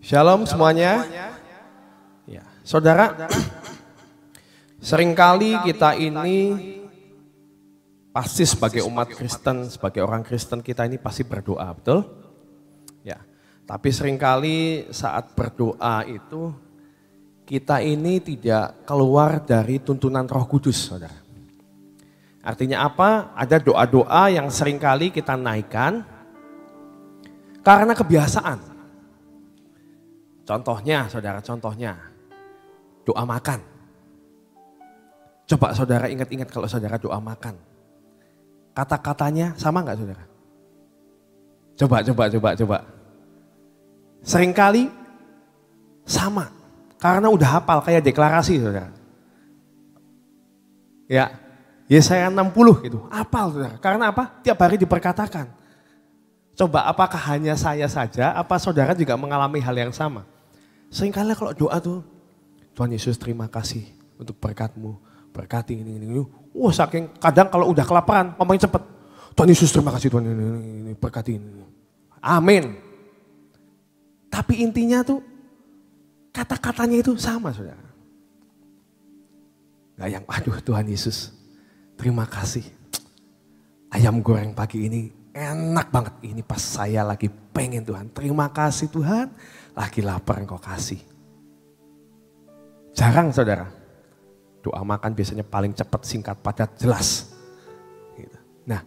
Shalom semuanya. Ya, saudara, seringkali kita ini pasti sebagai umat Kristen, sebagai orang Kristen kita ini pasti berdoa, betul? Ya, tapi seringkali saat berdoa itu kita ini tidak keluar dari tuntunan Roh Kudus, saudara. Artinya apa? Ada doa-doa yang seringkali kita naikkan karena kebiasaan. Contohnya, saudara, doa makan. Coba saudara ingat-ingat kalau saudara doa makan. Kata-katanya sama enggak saudara? Coba. Seringkali sama. Karena udah hafal kayak deklarasi saudara. Ya, Yesaya 60 gitu, hafal saudara. Karena apa? Tiap hari diperkatakan. Coba apakah hanya saya saja, apa saudara juga mengalami hal yang sama? Seringkali kalau doa tuh, Tuhan Yesus terima kasih untuk berkat-Mu, berkati ini. Wah saking kadang kalau udah kelaparan, ngomongin cepet. Tuhan Yesus terima kasih Tuhan ini berkati ini. Amin. Tapi intinya tuh, kata-katanya itu sama saudara. Gak yang aduh Tuhan Yesus, terima kasih. Ayam goreng pagi ini enak banget. Ini pas saya lagi pengen Tuhan. Terima kasih Tuhan. Lagi lapar engkau kasih. Jarang saudara. Doa makan biasanya paling cepat, singkat, padat, jelas. Gitu. Nah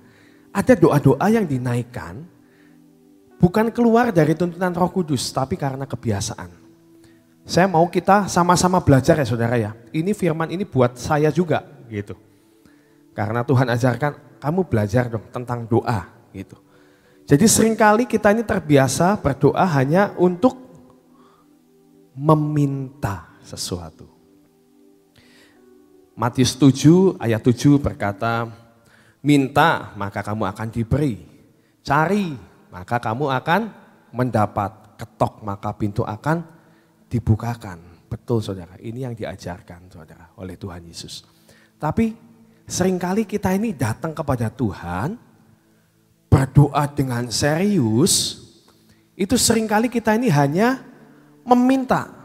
ada doa-doa yang dinaikkan. Bukan keluar dari tuntunan Roh Kudus. Tapi karena kebiasaan. Saya mau kita sama-sama belajar ya saudara ya. Ini firman ini buat saya juga gitu. Karena Tuhan ajarkan kamu belajar dong tentang doa gitu. Jadi seringkali kita ini terbiasa berdoa hanya untuk meminta sesuatu. Matius 7 ayat 7 berkata, minta maka kamu akan diberi, cari maka kamu akan mendapat, ketok maka pintu akan dibukakan. Betul saudara, ini yang diajarkan saudara oleh Tuhan Yesus. Tapi seringkali kita ini datang kepada Tuhan, berdoa dengan serius, itu seringkali kita ini hanya meminta.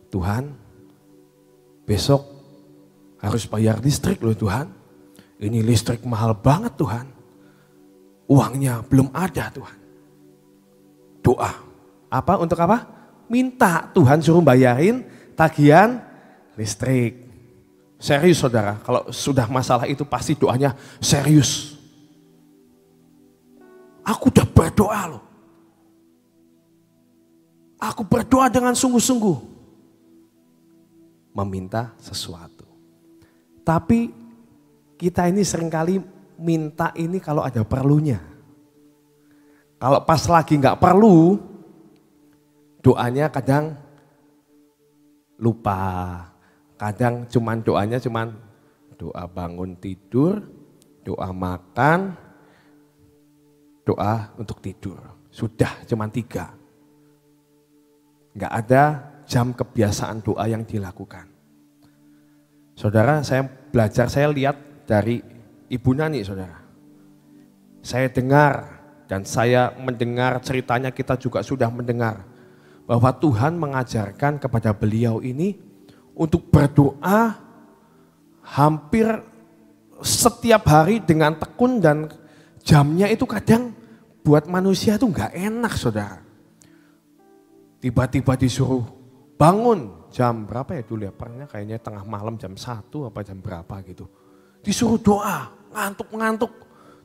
Tuhan, besok harus bayar listrik loh Tuhan. Ini listrik mahal banget Tuhan. Uangnya belum ada Tuhan. Doa. Apa? Untuk apa? Minta Tuhan suruh bayarin tagihan listrik. Serius saudara, kalau sudah masalah itu pasti doanya serius. Aku udah berdoa loh. Aku berdoa dengan sungguh-sungguh. Meminta sesuatu. Tapi kita ini seringkali minta ini kalau ada perlunya. Kalau pas lagi gak perlu, doanya kadang lupa. Kadang doanya cuman doa bangun tidur, doa makan, doa untuk tidur. Sudah cuman 3. Gak ada jam kebiasaan doa yang dilakukan. Saudara, saya lihat dari Ibu Nani saudara. Saya dengar dan saya mendengar ceritanya, kita juga sudah mendengar. Bahwa Tuhan mengajarkan kepada beliau ini untuk berdoa hampir setiap hari dengan tekun, dan jamnya itu kadang buat manusia itu gak enak saudara. Tiba-tiba disuruh bangun jam berapa ya dulu ya, pernah kayaknya tengah malam jam 1 apa jam berapa gitu. Disuruh doa, ngantuk,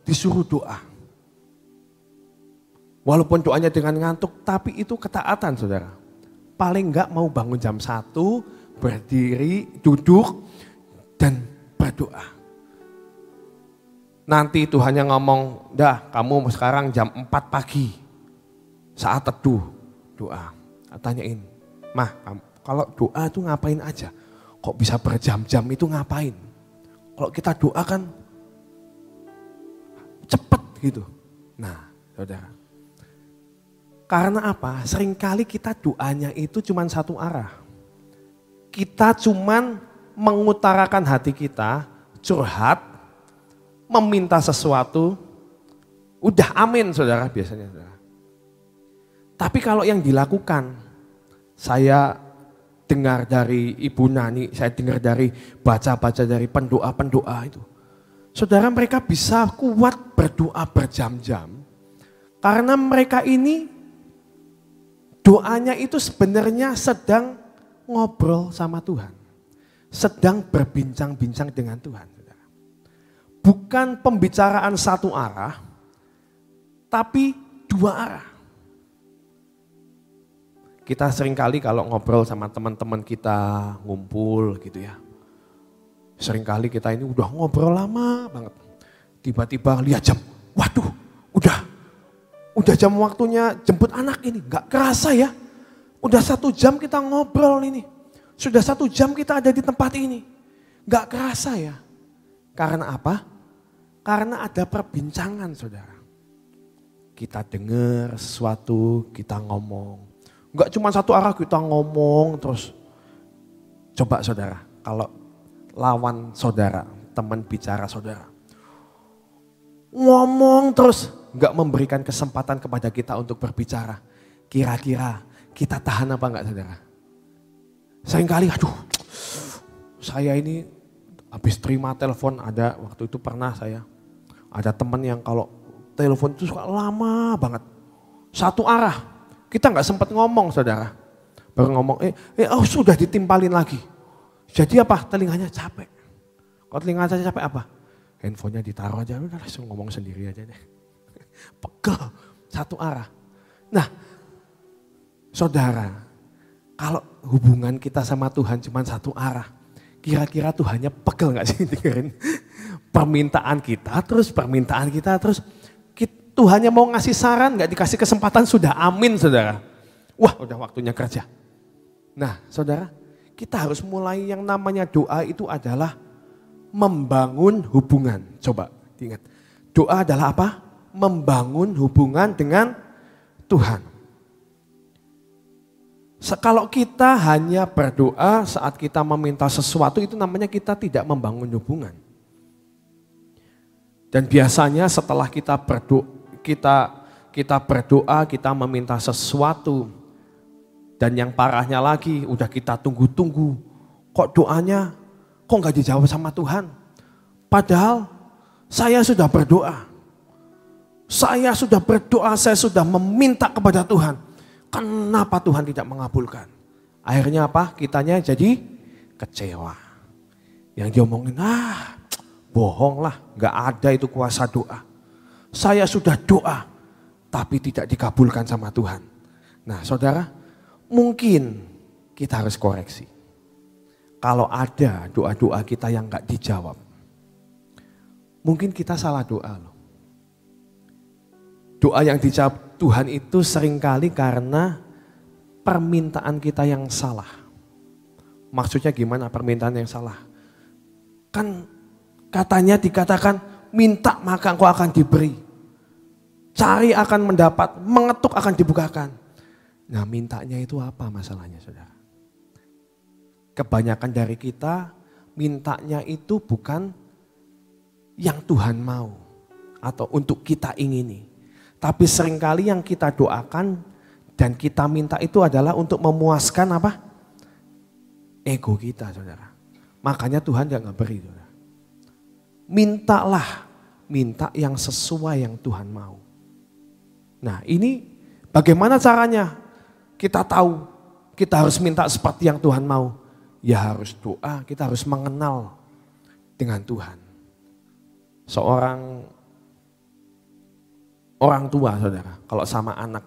disuruh doa. Walaupun doanya dengan ngantuk, tapi itu ketaatan saudara. Paling enggak mau bangun jam 1, berdiri, duduk, dan berdoa. Nanti Tuhannya ngomong, dah kamu sekarang jam 4 pagi, saat teduh, doa. Tanyain, Mah kalau doa itu ngapain aja? Kok bisa berjam-jam itu ngapain? Kalau kita doa kan cepet gitu. Nah saudara, karena apa? Seringkali kita doanya itu cuma satu arah. Kita cuman mengutarakan hati kita, curhat, meminta sesuatu, udah amin saudara biasanya. Saudara. Tapi kalau yang dilakukan, saya dengar dari Ibu Nani, saya dengar dari baca-baca dari pendoa-pendoa itu. Saudara, mereka bisa kuat berdoa berjam-jam. Karena mereka ini doanya itu sebenarnya sedang ngobrol sama Tuhan. Sedang berbincang-bincang dengan Tuhan. Saudara. Bukan pembicaraan satu arah, tapi dua arah. Kita seringkali kalau ngobrol sama teman-teman kita ngumpul gitu ya. Seringkali kita ini udah ngobrol lama banget. Tiba-tiba lihat jam, waduh udah jam waktunya jemput anak ini. Gak kerasa ya, udah 1 jam kita ngobrol ini. Sudah 1 jam kita ada di tempat ini. Gak kerasa ya. Karena apa? Karena ada perbincangan saudara. Kita dengar sesuatu, kita ngomong. Enggak cuma satu arah kita ngomong terus. Coba saudara, kalau lawan saudara, teman bicara saudara. Ngomong terus, enggak memberikan kesempatan kepada kita untuk berbicara. Kira-kira kita tahan apa enggak saudara? Seringkali saya ini habis terima telepon, ada waktu itu pernah saya. Ada teman yang kalau telepon itu suka lama banget. Satu arah. Kita nggak sempat ngomong saudara. Baru ngomong, sudah ditimpalin lagi. Jadi apa? Telinganya capek. Kalau telinganya capek apa? Handphonenya ditaruh aja, udah langsung ngomong sendiri aja deh. Pegel, satu arah. Nah, saudara, kalau hubungan kita sama Tuhan cuma satu arah, kira-kira Tuhannya pegel nggak sih dengerin permintaan kita terus. Tuhannya mau ngasih saran, gak dikasih kesempatan, sudah amin saudara. Wah udah waktunya kerja. Nah saudara, kita harus mulai yang namanya doa itu adalah membangun hubungan. Coba diingat, doa adalah apa? Membangun hubungan dengan Tuhan. Kalau kita hanya berdoa saat kita meminta sesuatu, itu namanya kita tidak membangun hubungan. Dan biasanya setelah kita berdoa, kita meminta sesuatu, dan yang parahnya lagi udah kita tunggu-tunggu, kok doanya kok gak dijawab sama Tuhan. Padahal saya sudah berdoa, saya sudah meminta kepada Tuhan. Kenapa Tuhan tidak mengabulkan? Akhirnya apa? Kitanya jadi kecewa. Yang diomongin, bohong lah, gak ada itu kuasa doa. Saya sudah doa, tapi tidak dikabulkan sama Tuhan. Nah saudara, mungkin kita harus koreksi. Kalau ada doa-doa kita yang gak dijawab, mungkin kita salah doa loh. Doa yang dijawab Tuhan itu seringkali karena permintaan kita yang salah. Maksudnya gimana permintaan yang salah? Kan katanya dikatakan, minta maka engkau akan diberi. Cari akan mendapat, mengetuk akan dibukakan. Nah mintanya itu apa masalahnya saudara? Kebanyakan dari kita mintanya itu bukan yang Tuhan mau atau untuk kita ingini. Tapi seringkali yang kita doakan dan kita minta itu adalah untuk memuaskan apa? Ego kita saudara. Makanya Tuhan jangan beri saudara. Minta yang sesuai yang Tuhan mau. Nah ini bagaimana caranya? Kita tahu kita harus minta seperti yang Tuhan mau. Ya harus doa, kita harus mengenal dengan Tuhan. Seorang orang tua saudara, kalau sama anak,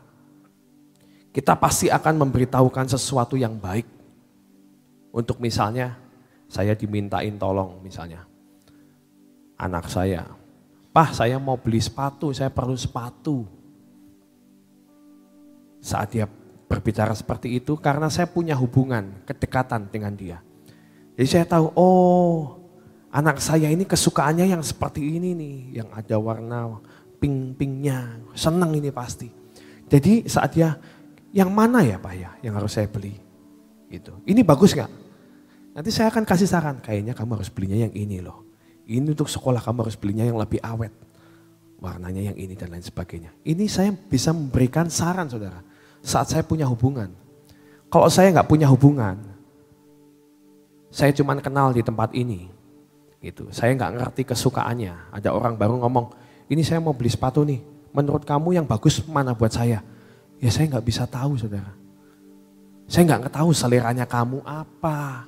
kita pasti akan memberitahukan sesuatu yang baik. Untuk misalnya, saya dimintain tolong misalnya. Anak saya, "Pak, saya mau beli sepatu, saya perlu sepatu." Saat dia berbicara seperti itu, karena saya punya hubungan, kedekatan dengan dia. Jadi saya tahu, anak saya ini kesukaannya yang seperti ini nih, yang ada warna pink-pinknya, senang ini pasti. Jadi saat dia, yang mana ya Pak ya, yang harus saya beli? Gitu. Ini bagus gak? Nanti saya akan kasih saran, kayaknya kamu harus belinya yang ini loh. Ini untuk sekolah kamu harus belinya yang lebih awet. Warnanya yang ini dan lain sebagainya. Ini saya bisa memberikan saran saudara. saat saya punya hubungan. Kalau saya nggak punya hubungan, saya cuma kenal di tempat ini, gitu. Saya nggak ngerti kesukaannya. Ada orang baru ngomong, ini saya mau beli sepatu nih. Menurut kamu yang bagus mana buat saya? Ya saya nggak bisa tahu, saudara. Saya nggak tahu seleranya kamu apa.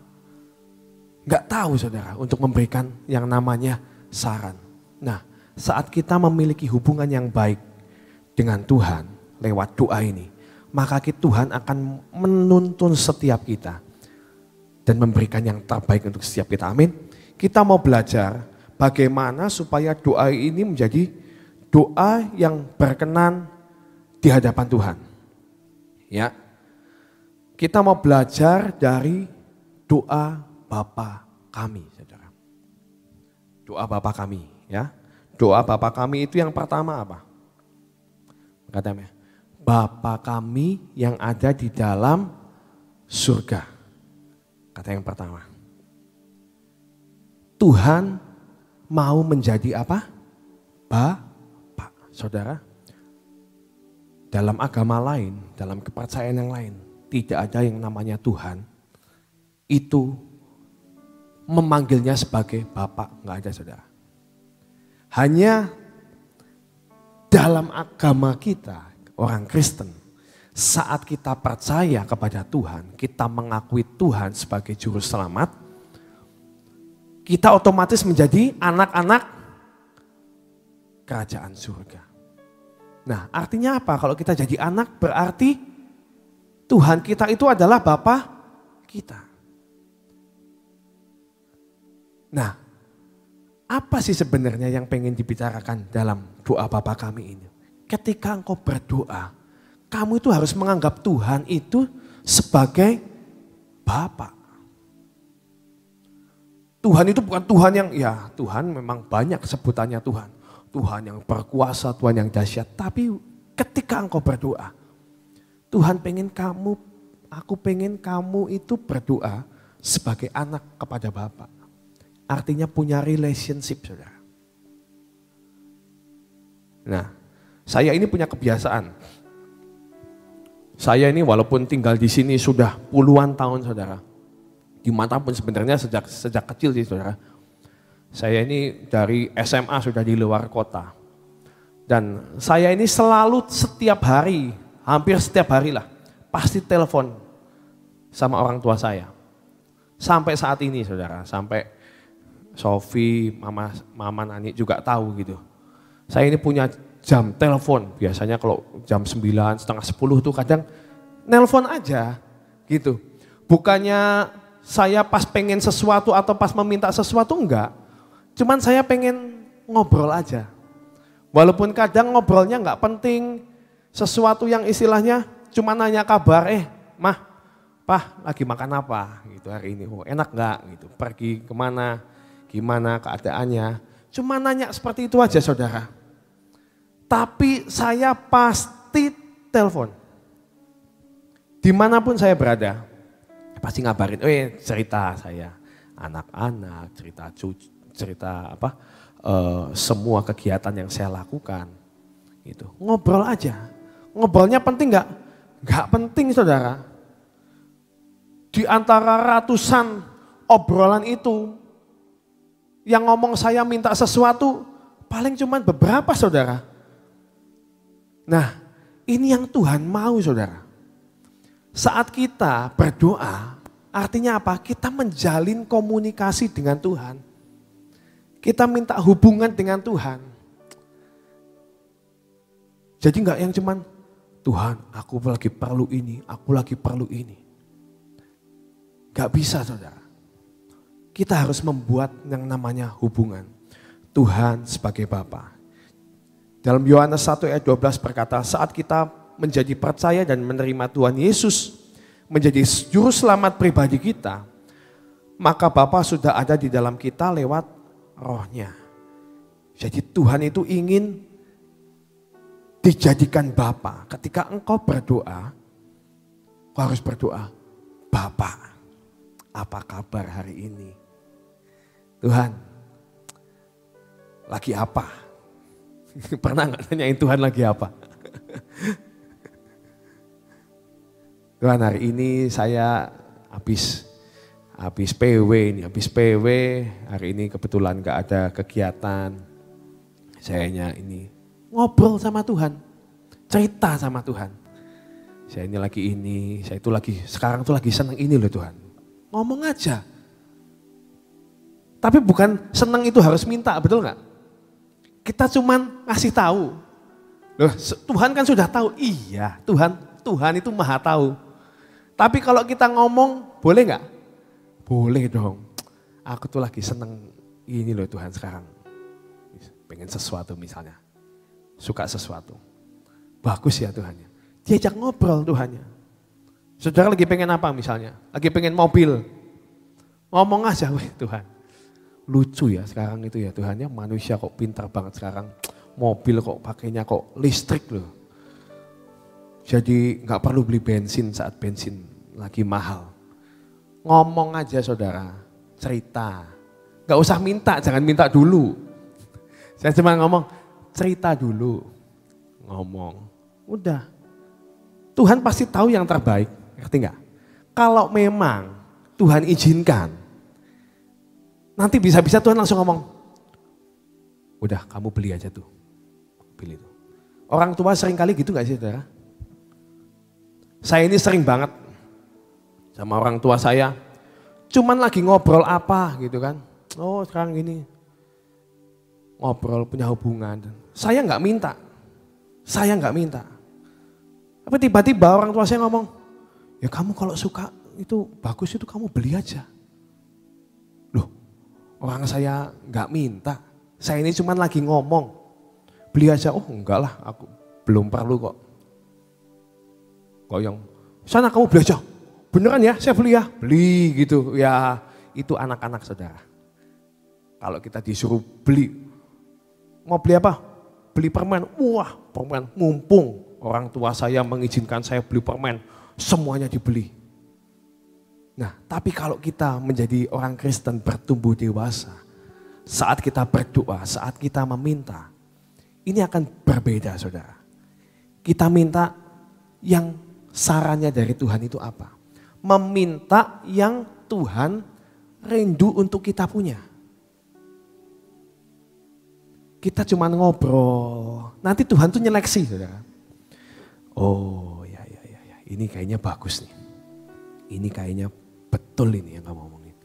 Nggak tahu, saudara, untuk memberikan yang namanya saran. Nah, saat kita memiliki hubungan yang baik dengan Tuhan lewat doa ini, maka Tuhan akan menuntun setiap kita dan memberikan yang terbaik untuk setiap kita. Amin. Kita mau belajar bagaimana supaya doa ini menjadi doa yang berkenan di hadapan Tuhan. Ya. Kita mau belajar dari doa Bapa kami, saudara. Doa Bapa kami, ya. Doa Bapa kami itu yang pertama apa? Katanya, Bapa kami yang ada di dalam surga. Kata yang pertama. Tuhan mau menjadi apa? Bapa. Saudara, dalam agama lain, dalam kepercayaan yang lain, tidak ada yang namanya Tuhan itu memanggilnya sebagai Bapak. Enggak ada, saudara. Hanya dalam agama kita, orang Kristen, saat kita percaya kepada Tuhan, kita mengakui Tuhan sebagai juru selamat, kita otomatis menjadi anak-anak kerajaan surga. Nah, artinya apa? Kalau kita jadi anak berarti Tuhan kita itu adalah Bapa kita. Nah, apa sih sebenarnya yang pengen dibicarakan dalam doa Bapa kami ini? Ketika engkau berdoa, kamu itu harus menganggap Tuhan itu sebagai Bapa. Tuhan itu bukan Tuhan yang, ya Tuhan memang banyak sebutannya Tuhan. Tuhan yang berkuasa, Tuhan yang dahsyat. Tapi ketika engkau berdoa, Tuhan pengen kamu, aku pengen kamu itu berdoa sebagai anak kepada Bapa. Artinya punya relationship, saudara. Nah, saya ini punya kebiasaan. Saya ini walaupun tinggal di sini sudah puluhan tahun, saudara. Dimanapun sebenarnya sejak kecil sih, saudara. Saya ini dari SMA sudah di luar kota. Dan saya ini selalu setiap hari, hampir setiap hari lah, pasti telepon sama orang tua saya. Sampai saat ini, saudara, sampai Sofi, Mama Nani juga tahu gitu. Saya ini punya jam telepon, biasanya kalau jam 9, setengah 10 tuh kadang nelpon aja gitu. Bukannya saya pas pengen sesuatu atau pas meminta sesuatu, enggak. Cuman saya pengen ngobrol aja. Walaupun kadang ngobrolnya enggak penting, sesuatu yang istilahnya cuma nanya kabar, Mah, Pah lagi makan apa gitu hari ini, enak enggak gitu, pergi kemana, gimana keadaannya. Cuma nanya seperti itu aja, saudara. Tapi saya pasti telepon. Dimanapun saya berada, pasti ngabarin, cerita saya, anak-anak, cerita cucu, cerita apa, semua kegiatan yang saya lakukan. Gitu. Ngobrol aja. Ngobrolnya penting enggak? Enggak penting, saudara. Di antara ratusan obrolan itu, yang ngomong saya minta sesuatu, paling cuma beberapa, saudara. Nah, ini yang Tuhan mau, saudara. Saat kita berdoa, artinya apa? Kita menjalin komunikasi dengan Tuhan. Kita minta hubungan dengan Tuhan. Jadi enggak yang cuman, Tuhan aku lagi perlu ini, aku lagi perlu ini. Enggak bisa, saudara. Kita harus membuat yang namanya hubungan. Tuhan sebagai Bapa. Dalam Yohanes 1 ayat 12 berkata, saat kita menjadi percaya dan menerima Tuhan Yesus menjadi juru selamat pribadi kita, maka Bapa sudah ada di dalam kita lewat Roh-Nya. Jadi Tuhan itu ingin dijadikan Bapa. Ketika engkau berdoa, engkau harus berdoa, Bapa, apa kabar hari ini? Tuhan, lagi apa? Pernah nggak nanyain Tuhan lagi apa? Tuhan hari ini saya habis PW ini, habis PW hari ini kebetulan gak ada kegiatan. Sayanya ini ngobrol sama Tuhan, cerita sama Tuhan. Saya itu lagi, sekarang tuh lagi senang ini loh Tuhan. Ngomong aja. Tapi bukan senang itu harus minta, betul gak? Kita cuman ngasih tahu. Loh, Tuhan kan sudah tahu, iya Tuhan itu maha tahu. Tapi kalau kita ngomong, boleh nggak? Boleh dong. Aku tuh lagi seneng ini loh Tuhan sekarang. Pengen sesuatu misalnya. Suka sesuatu. Bagus ya Tuhannya. Diajak ngobrol Tuhannya. Saudara lagi pengen apa misalnya? Lagi pengen mobil. Ngomong aja, weh Tuhan. Lucu ya sekarang itu ya Tuhannya. Manusia kok pintar banget sekarang. Mobil kok pakainya kok listrik loh. Jadi nggak perlu beli bensin saat bensin lagi mahal. Ngomong aja saudara, cerita. Nggak usah minta, jangan minta dulu. Saya cuma ngomong, cerita dulu. Ngomong, udah. Tuhan pasti tahu yang terbaik, ngerti nggak? Kalau memang Tuhan izinkan, nanti bisa-bisa Tuhan langsung ngomong, udah kamu beli aja tuh, beli tuh. Orang tua sering kali gitu nggak sih saudara? Saya ini sering banget sama orang tua saya, cuman lagi ngobrol apa gitu kan. Oh sekarang ini ngobrol punya hubungan. Saya nggak minta. Tapi tiba-tiba orang tua saya ngomong, ya kamu kalau suka itu bagus itu kamu beli aja. Loh orang saya nggak minta. Saya ini cuman lagi ngomong, beli aja. Oh enggak lah aku belum perlu kok. Yang sana kamu beli aja, beneran ya saya beli ya, beli gitu ya. Itu anak-anak saudara. Kalau kita disuruh beli, mau beli apa? Beli permen, wah permen mumpung orang tua saya mengizinkan saya beli permen, semuanya dibeli. Nah tapi kalau kita menjadi orang Kristen bertumbuh dewasa, saat kita berdoa, saat kita meminta, ini akan berbeda saudara. Kita minta yang sarannya dari Tuhan itu apa? Meminta yang Tuhan rindu untuk kita punya. Kita cuma ngobrol, nanti Tuhan tuh nyeleksi saudara. Oh ya, ini kayaknya bagus nih. Ini kayaknya betul ini yang kamu ngomongin.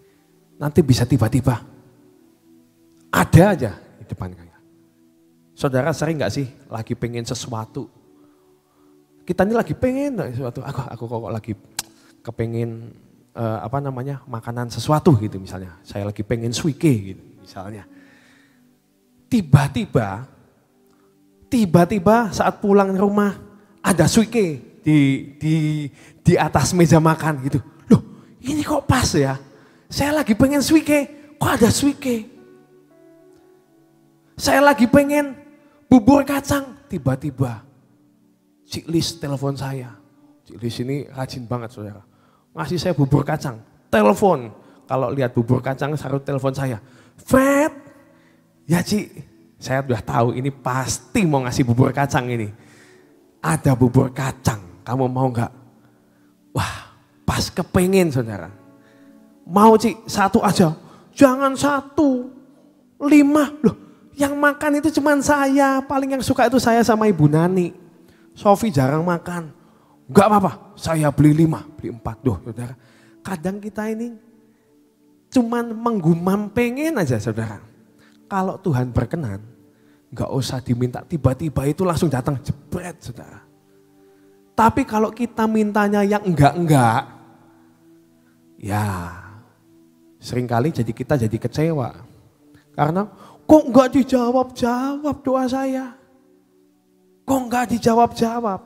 Nanti bisa tiba-tiba ada aja di depan kayak. Saudara sering gak sih lagi pengen sesuatu? Kita ini lagi pengen sesuatu, aku kok lagi kepengen makanan sesuatu gitu misalnya. Saya lagi pengen suike gitu misalnya. Tiba-tiba saat pulang rumah ada suike di atas meja makan gitu. Loh ini kok pas ya, saya lagi pengen suike, kok ada suike. Saya lagi pengen bubur kacang, tiba-tiba Cik Lis telepon saya. Cik Lis ini rajin banget saudara. Ngasih saya bubur kacang, telepon. Kalau lihat bubur kacang selalu telepon saya. Fred, ya Cik, saya udah tahu ini pasti mau ngasih bubur kacang ini. Ada bubur kacang, kamu mau nggak? Wah, pas kepengen saudara. Mau Cik, satu aja. Jangan 1, 5. Loh, yang makan itu cuman saya. Paling yang suka itu saya sama Ibu Nani. Sofi jarang makan. Enggak apa-apa, saya beli 5, beli 4. Duh saudara, kadang kita ini cuman menggumam pengen aja saudara. Kalau Tuhan berkenan, enggak usah diminta, tiba-tiba itu langsung datang jebret saudara. Tapi kalau kita mintanya yang enggak, ya seringkali kita jadi kecewa. Karena kok enggak dijawab-jawab doa saya. Kok enggak dijawab-jawab?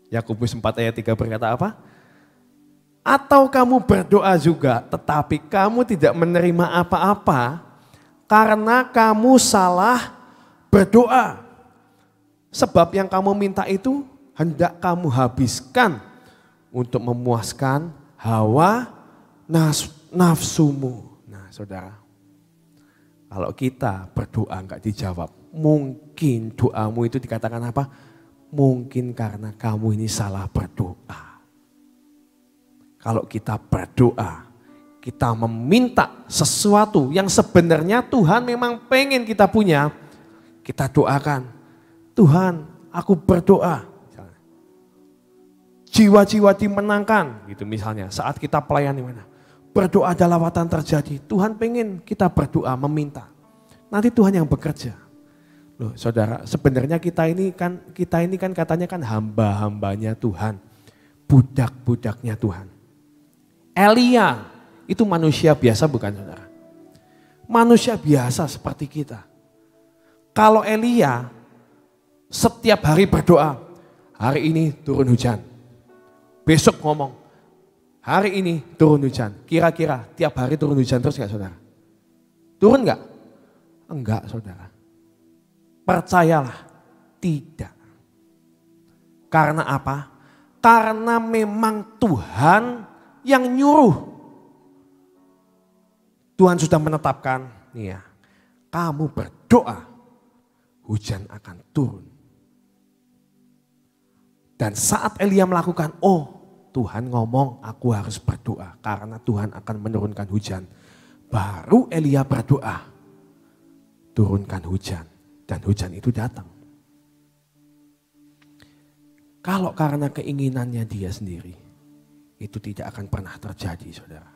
Yakobus 4 ayat 3 berkata apa? Atau kamu berdoa juga tetapi kamu tidak menerima apa-apa karena kamu salah berdoa. Sebab yang kamu minta itu hendak kamu habiskan untuk memuaskan hawa nafsumu. Nah saudara, kalau kita berdoa enggak dijawab, mungkin doamu itu dikatakan apa? Mungkin karena kamu ini salah berdoa. Kalau kita berdoa, kita meminta sesuatu yang sebenarnya Tuhan memang pengen kita punya, kita doakan. Tuhan, aku berdoa. Jiwa-jiwa dimenangkan, gitu misalnya. Saat kita pelayani mana? Berdoa ada lawatan terjadi. Tuhan pengen kita berdoa, meminta. Nanti Tuhan yang bekerja. Loh, saudara, sebenarnya kita ini kan katanya kan hamba-hambanya Tuhan, budak-budaknya Tuhan. Elia itu manusia biasa bukan, saudara? Manusia biasa seperti kita. Kalau Elia setiap hari berdoa, hari ini turun hujan. Besok ngomong, hari ini turun hujan. Kira-kira tiap hari turun hujan terus gak, saudara? Turun gak? Enggak, saudara. Percayalah, tidak. Karena apa? Karena memang Tuhan yang nyuruh. Tuhan sudah menetapkan, nih ya, kamu berdoa, hujan akan turun. Dan saat Elia melakukan, oh Tuhan ngomong aku harus berdoa karena Tuhan akan menurunkan hujan. Baru Elia berdoa, turunkan hujan dan hujan itu datang. Kalau karena keinginannya dia sendiri, itu tidak akan pernah terjadi, saudara.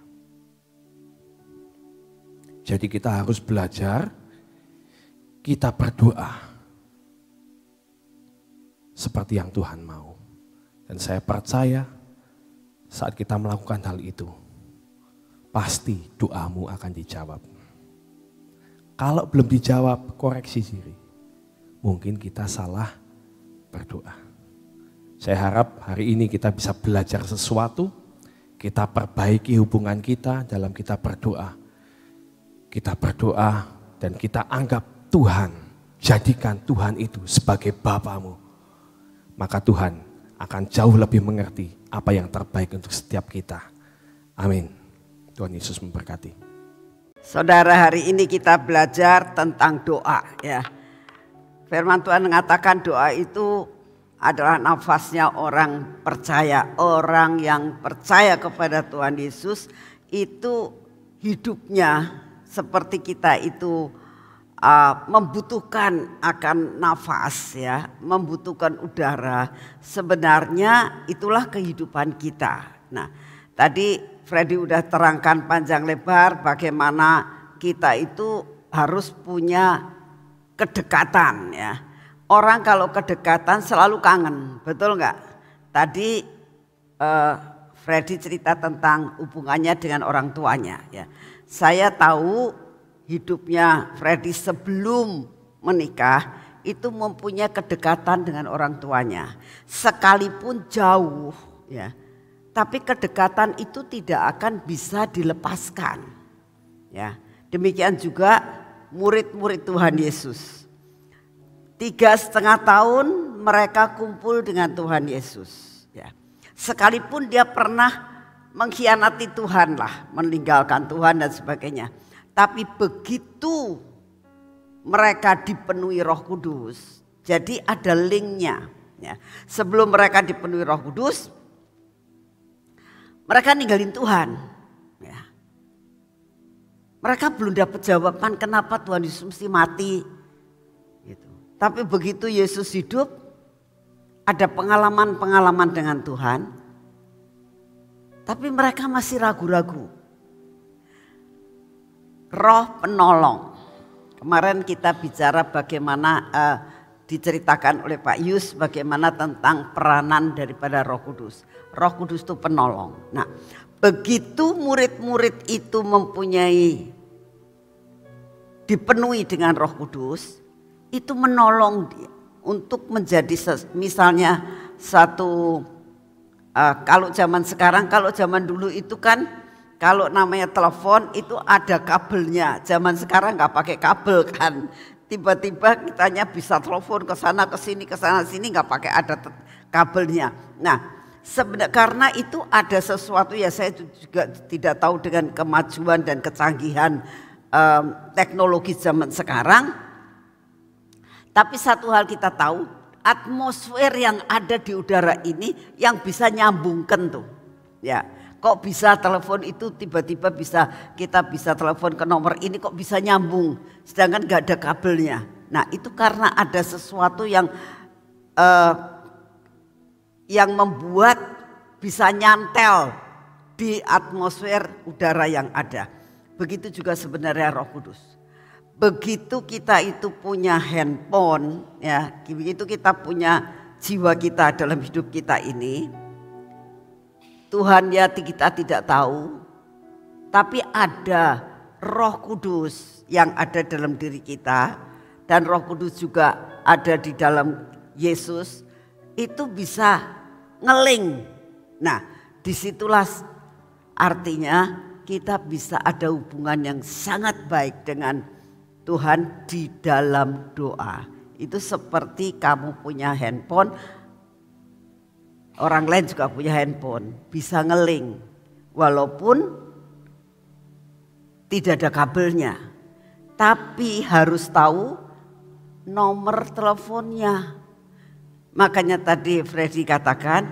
Jadi kita harus belajar, kita berdoa seperti yang Tuhan mau. Dan saya percaya saat kita melakukan hal itu, pasti doamu akan dijawab. Kalau belum dijawab, koreksi diri. Mungkin kita salah berdoa. Saya harap hari ini kita bisa belajar sesuatu, kita perbaiki hubungan kita dalam kita berdoa. Kita berdoa dan kita anggap Tuhan, jadikan Tuhan itu sebagai Bapamu. Maka Tuhan akan jauh lebih mengerti apa yang terbaik untuk setiap kita. Amin. Tuhan Yesus memberkati. Saudara, hari ini kita belajar tentang doa ya. Firman Tuhan mengatakan doa itu adalah nafasnya orang percaya. Orang yang percaya kepada Tuhan Yesus itu hidupnya seperti kita itu membutuhkan akan nafas ya, membutuhkan udara. Sebenarnya itulah kehidupan kita. Nah, tadi Freddy udah terangkan panjang lebar bagaimana kita itu harus punya kedekatan ya. Orang kalau kedekatan selalu kangen, betul nggak? Tadi Freddy cerita tentang hubungannya dengan orang tuanya ya. Saya tahu hidupnya Freddy sebelum menikah itu mempunyai kedekatan dengan orang tuanya. Sekalipun jauh ya, tapi kedekatan itu tidak akan bisa dilepaskan. Ya, demikian juga murid-murid Tuhan Yesus. 3,5 tahun mereka kumpul dengan Tuhan Yesus. Ya, sekalipun dia pernah mengkhianati Tuhan lah, meninggalkan Tuhan dan sebagainya. Tapi begitu mereka dipenuhi Roh Kudus, jadi ada linknya. Ya. Sebelum mereka dipenuhi Roh Kudus, mereka ninggalin Tuhan. Ya. Mereka belum dapat jawaban kenapa Tuhan Yesus mesti mati. Gitu. Tapi begitu Yesus hidup, ada pengalaman-pengalaman dengan Tuhan. Tapi mereka masih ragu-ragu. Roh penolong. Kemarin kita bicara bagaimana diceritakan oleh Pak Yus bagaimana tentang peranan daripada Roh Kudus. Roh Kudus itu penolong. Nah, begitu murid-murid itu dipenuhi dengan Roh Kudus, itu menolong dia untuk menjadi misalnya satu. Kalau zaman sekarang, kalau zaman dulu itu kan kalau namanya telepon itu ada kabelnya. Zaman sekarang nggak pakai kabel kan. Tiba-tiba kitanya bisa telepon ke sana ke sini nggak pakai ada kabelnya. Nah, sebenarnya karena itu ada sesuatu ya, saya juga tidak tahu dengan kemajuan dan kecanggihan teknologi zaman sekarang. Tapi satu hal kita tahu, atmosfer yang ada di udara ini yang bisa nyambungkan tuh. Ya, Kok bisa telepon itu tiba-tiba kita bisa telepon ke nomor ini kok bisa nyambung, sedangkan gak ada kabelnya. Nah itu karena ada sesuatu yang membuat bisa nyantel di atmosfer udara yang ada. Begitu juga sebenarnya Roh Kudus. Begitu kita itu punya handphone, ya, begitu kita punya jiwa kita dalam hidup kita ini, Tuhan ya kita tidak tahu, tapi ada Roh Kudus yang ada dalam diri kita, dan Roh Kudus juga ada di dalam Yesus, itu bisa ngeling. Nah, disitulah artinya kita bisa ada hubungan yang sangat baik dengan Tuhan di dalam doa. Itu seperti kamu punya handphone, orang lain juga punya handphone, bisa ngeling walaupun tidak ada kabelnya. Tapi harus tahu nomor teleponnya. Makanya tadi Freddy katakan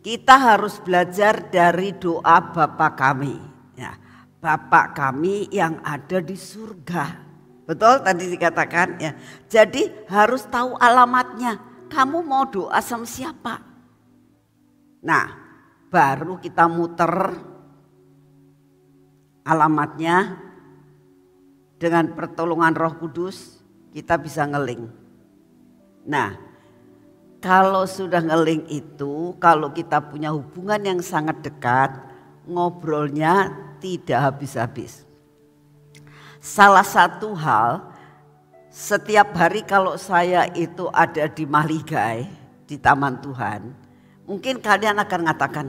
kita harus belajar dari doa Bapa kami. Ya, Bapa kami yang ada di surga. Betul tadi dikatakan ya. Jadi harus tahu alamatnya. Kamu mau doa sama siapa? Nah, baru kita muter alamatnya, dengan pertolongan Roh Kudus kita bisa ngeling. Nah, kalau sudah ngeling itu, kalau kita punya hubungan yang sangat dekat, ngobrolnya tidak habis-habis. Salah satu hal, setiap hari kalau saya itu ada di Mahligai, di Taman Tuhan, mungkin kalian akan mengatakan,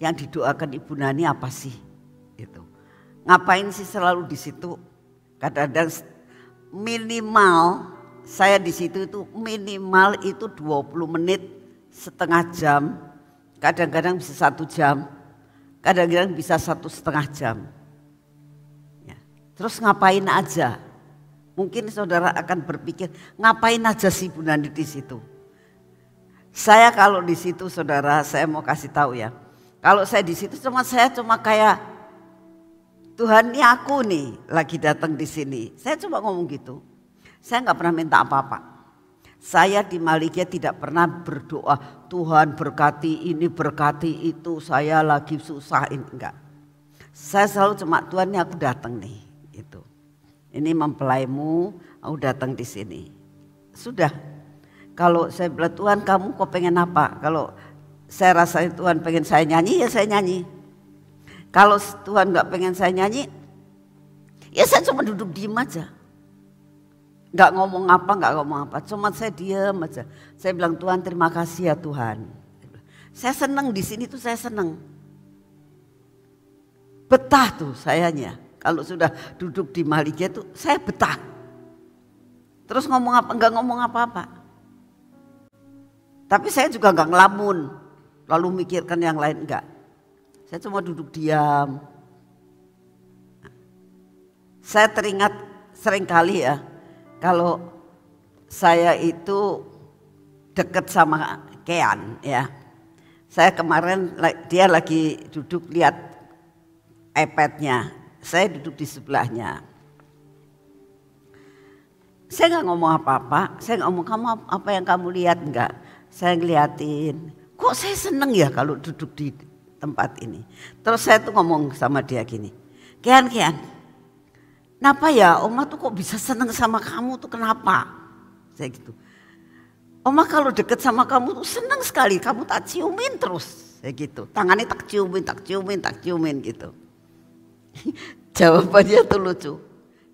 yang didoakan Ibu Nani apa sih? Itu. Ngapain sih selalu di situ? Kadang-kadang minimal saya di situ itu minimal itu 20 menit, setengah jam, kadang-kadang bisa 1 jam, kadang-kadang bisa 1,5 jam. Ya. Terus ngapain aja? Mungkin saudara akan berpikir, ngapain aja sih Bu Nani di situ? Saya kalau di situ saudara, saya mau kasih tahu ya. Kalau saya di situ saya cuma kayak Tuhan ini aku nih lagi datang di sini. Saya cuma ngomong gitu. Saya nggak pernah minta apa-apa. Saya di Mahligai tidak pernah berdoa Tuhan berkati ini berkati itu. Saya lagi susah ini enggak. Saya selalu cuma Tuhan ini aku datang nih. Itu. Ini mempelaimu, aku datang di sini. Sudah. Kalau saya bilang Tuhan kamu kok pengen apa? Kalau saya rasain Tuhan pengen saya nyanyi ya saya nyanyi. Kalau Tuhan nggak pengen saya nyanyi, ya saya cuma duduk diem aja. Nggak ngomong apa, cuma saya diam aja. Saya bilang Tuhan terima kasih ya Tuhan. Saya senang di sini tuh saya senang. Betah tuh sayanya. Kalau sudah duduk di Mahligai tuh saya betah. Terus ngomong apa? Nggak ngomong apa-apa. Tapi saya juga nggak ngelamun, lalu mikirkan yang lain enggak. Saya cuma duduk diam. Saya teringat sering kali ya. Kalau saya itu deket sama Kean ya. Saya kemarin dia lagi duduk lihat iPad-nya. Saya duduk di sebelahnya. Saya nggak ngomong apa-apa. Saya nggak ngomong kamu apa yang kamu lihat enggak. Saya ngeliatin. Kok saya seneng ya kalau duduk di tempat ini. Terus saya tuh ngomong sama dia gini. Kean. Kenapa ya Oma tuh kok bisa seneng sama kamu tuh kenapa? Saya gitu. Oma kalau deket sama kamu tuh seneng sekali. Kamu tak ciumin terus. Saya gitu. Tangannya tak ciumin gitu. Jawabannya tuh lucu.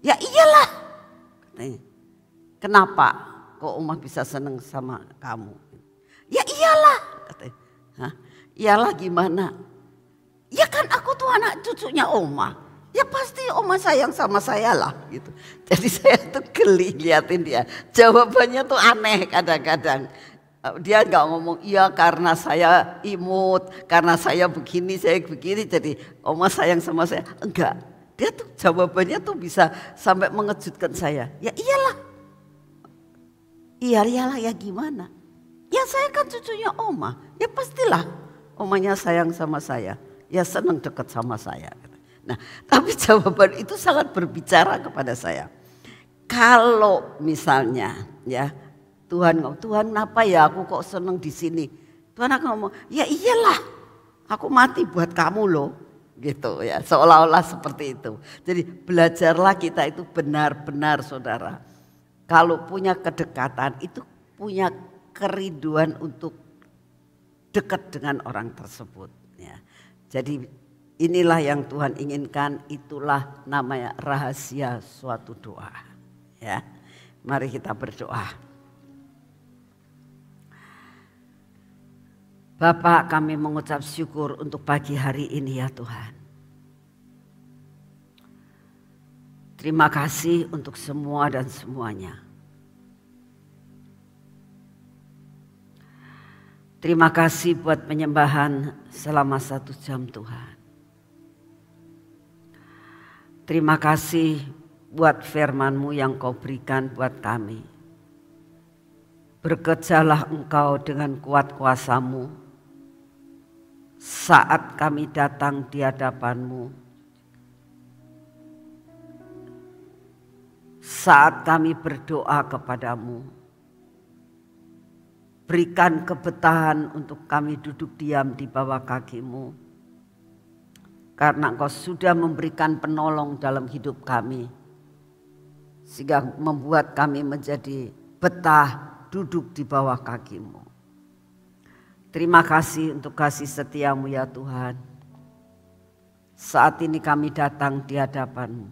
Ya iyalah. Katanya. Kenapa kok Oma bisa seneng sama kamu? Ya iyalah. Katanya. Hah? Iyalah gimana? Ya kan aku tuh anak cucunya Oma. Ya pasti Oma sayang sama saya lah gitu. Jadi saya tuh geli liatin dia. Jawabannya tuh aneh kadang-kadang. Dia nggak ngomong iya karena saya imut, karena saya begini, jadi Oma sayang sama saya. Enggak. Dia tuh jawabannya tuh bisa sampai mengejutkan saya. Ya iyalah. Iyalah ya gimana? Ya saya kan cucunya Oma. Ya pastilah omanya sayang sama saya, ya senang dekat sama saya. Nah, tapi jawaban itu sangat berbicara kepada saya. Kalau misalnya ya Tuhan kenapa ya aku kok senang di sini? Tuhan akan ngomong, ya iyalah, aku mati buat kamu loh. Gitu ya, seolah-olah seperti itu. Jadi belajarlah kita itu benar-benar saudara. Kalau punya kedekatan itu punya kerinduan untuk dekat dengan orang tersebut. Ya. Jadi inilah yang Tuhan inginkan, itulah namanya rahasia suatu doa. Ya, mari kita berdoa. Bapak, kami mengucap syukur untuk pagi hari ini ya Tuhan. Terima kasih untuk semua dan semuanya. Terima kasih buat penyembahan selama 1 jam Tuhan. Terima kasih buat firman-Mu yang Kau berikan buat kami. Bekerjalah Engkau dengan kuat kuasa-Mu. Saat kami datang di hadapan-Mu, saat kami berdoa kepada-Mu, berikan kebetahan untuk kami duduk diam di bawah kaki-Mu, karena Engkau sudah memberikan penolong dalam hidup kami, sehingga membuat kami menjadi betah duduk di bawah kaki-Mu. Terima kasih untuk kasih setia-Mu ya Tuhan. Saat ini kami datang di hadapan-Mu.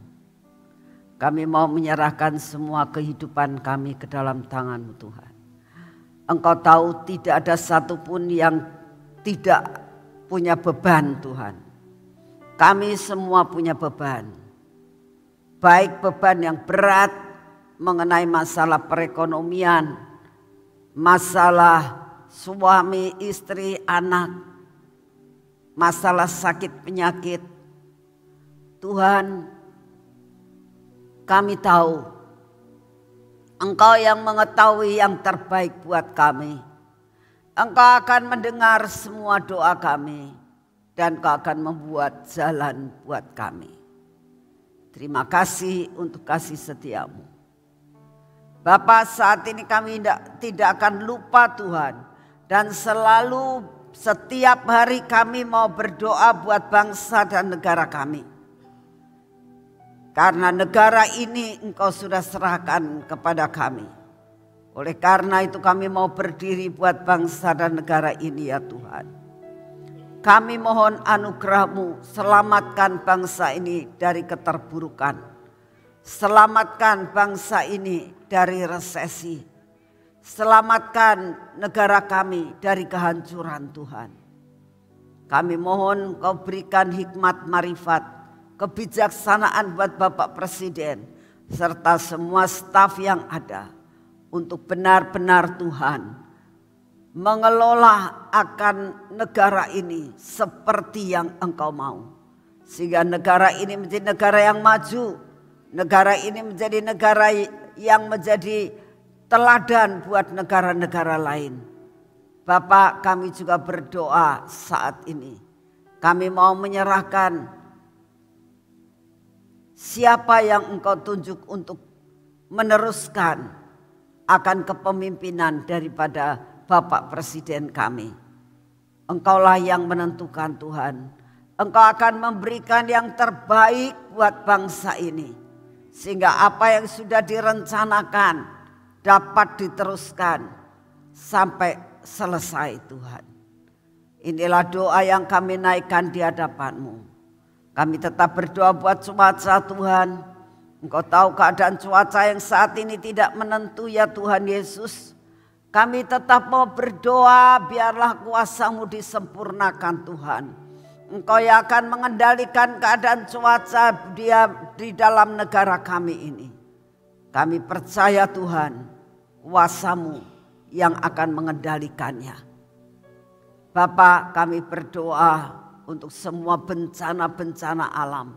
Kami mau menyerahkan semua kehidupan kami ke dalam tangan-Mu Tuhan. Engkau tahu tidak ada satupun yang tidak punya beban Tuhan. Kami semua punya beban. Baik beban yang berat mengenai masalah perekonomian, masalah suami, istri, anak, masalah sakit penyakit. Tuhan, kami tahu Engkau yang mengetahui yang terbaik buat kami. Engkau akan mendengar semua doa kami dan Engkau akan membuat jalan buat kami. Terima kasih untuk kasih setia-Mu. Bapak, saat ini kami tidak akan lupa Tuhan. Dan selalu setiap hari kami mau berdoa buat bangsa dan negara kami. Karena negara ini Engkau sudah serahkan kepada kami. Oleh karena itu kami mau berdiri buat bangsa dan negara ini ya Tuhan. Kami mohon anugerah-Mu, selamatkan bangsa ini dari keterburukan. Selamatkan bangsa ini dari resesi. Selamatkan negara kami dari kehancuran Tuhan. Kami mohon Kau berikan hikmat marifat, kebijaksanaan buat Bapak Presiden, serta semua staf yang ada untuk benar-benar Tuhan mengelola akan negara ini seperti yang Engkau mau. Sehingga negara ini menjadi negara yang maju, negara ini menjadi negara yang menjadi teladan buat negara-negara lain. Bapak, kami juga berdoa saat ini. Kami mau menyerahkan siapa yang Engkau tunjuk untuk meneruskan akan kepemimpinan daripada Bapak Presiden kami. Engkaulah yang menentukan Tuhan. Engkau akan memberikan yang terbaik buat bangsa ini. Sehingga apa yang sudah direncanakan dapat diteruskan sampai selesai Tuhan. Inilah doa yang kami naikkan di hadapan-Mu. Kami tetap berdoa buat cuaca Tuhan. Engkau tahu keadaan cuaca yang saat ini tidak menentu ya Tuhan Yesus. Kami tetap mau berdoa biarlah kuasa-Mu disempurnakan Tuhan. Engkau yang akan mengendalikan keadaan cuaca di dalam negara kami ini. Kami percaya Tuhan, kuasa-Mu yang akan mengendalikannya. Bapa, kami berdoa untuk semua bencana-bencana alam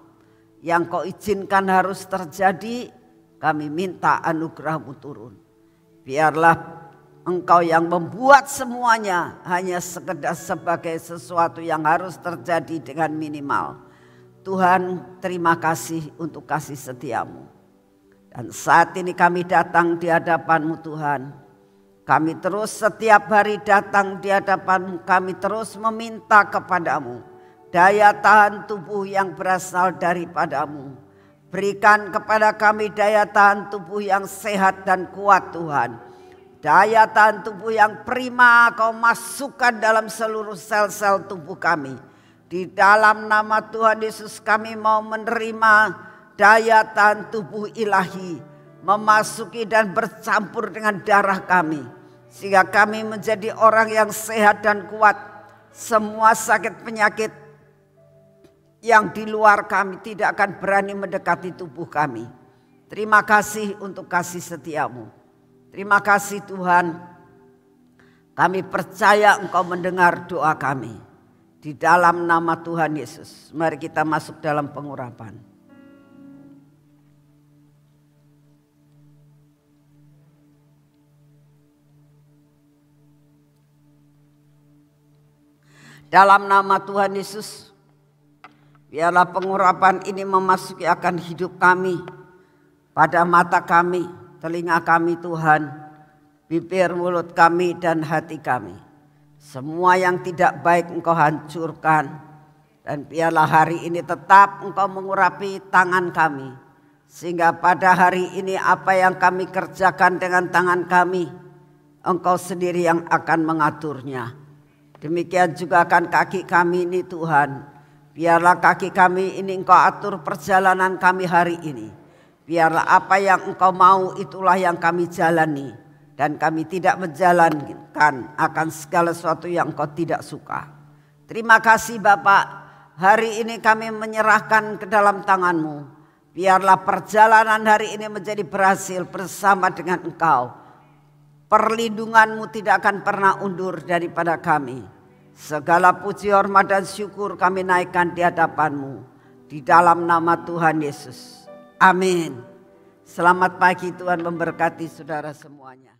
yang Kau izinkan harus terjadi. Kami minta anugerah-Mu turun. Biarlah Engkau yang membuat semuanya hanya sekedar sebagai sesuatu yang harus terjadi dengan minimal. Tuhan, terima kasih untuk kasih setiamu. Dan saat ini kami datang di hadapan-Mu Tuhan. Kami terus setiap hari datang di hadapan-Mu. Kami terus meminta kepada-Mu daya tahan tubuh yang berasal daripada-Mu. Berikan kepada kami daya tahan tubuh yang sehat dan kuat Tuhan. Daya tahan tubuh yang prima Kau masukkan dalam seluruh sel-sel tubuh kami. Di dalam nama Tuhan Yesus kami mau menerima daya tahan tubuh ilahi. Memasuki dan bercampur dengan darah kami. Sehingga kami menjadi orang yang sehat dan kuat. Semua sakit penyakit yang di luar kami tidak akan berani mendekati tubuh kami. Terima kasih untuk kasih setiamu. Terima kasih Tuhan, kami percaya Engkau mendengar doa kami. Di dalam nama Tuhan Yesus, mari kita masuk dalam pengurapan. Dalam nama Tuhan Yesus, biarlah pengurapan ini memasuki akan hidup kami, pada mata kami, telinga kami Tuhan, bibir mulut kami dan hati kami. Semua yang tidak baik Engkau hancurkan. Dan biarlah hari ini tetap Engkau mengurapi tangan kami. Sehingga pada hari ini apa yang kami kerjakan dengan tangan kami, Engkau sendiri yang akan mengaturnya. Demikian juga akan kaki kami ini Tuhan. Biarlah kaki kami ini Engkau atur perjalanan kami hari ini. Biarlah apa yang Engkau mau itulah yang kami jalani. Dan kami tidak menjalankan akan segala sesuatu yang Engkau tidak suka. Terima kasih Bapak. Hari ini kami menyerahkan ke dalam tangan-Mu. Biarlah perjalanan hari ini menjadi berhasil bersama dengan Engkau. Perlindungan-Mu tidak akan pernah undur daripada kami. Segala puji, hormat dan syukur kami naikkan di hadapan-Mu. Di dalam nama Tuhan Yesus. Amin. Selamat pagi, Tuhan memberkati saudara semuanya.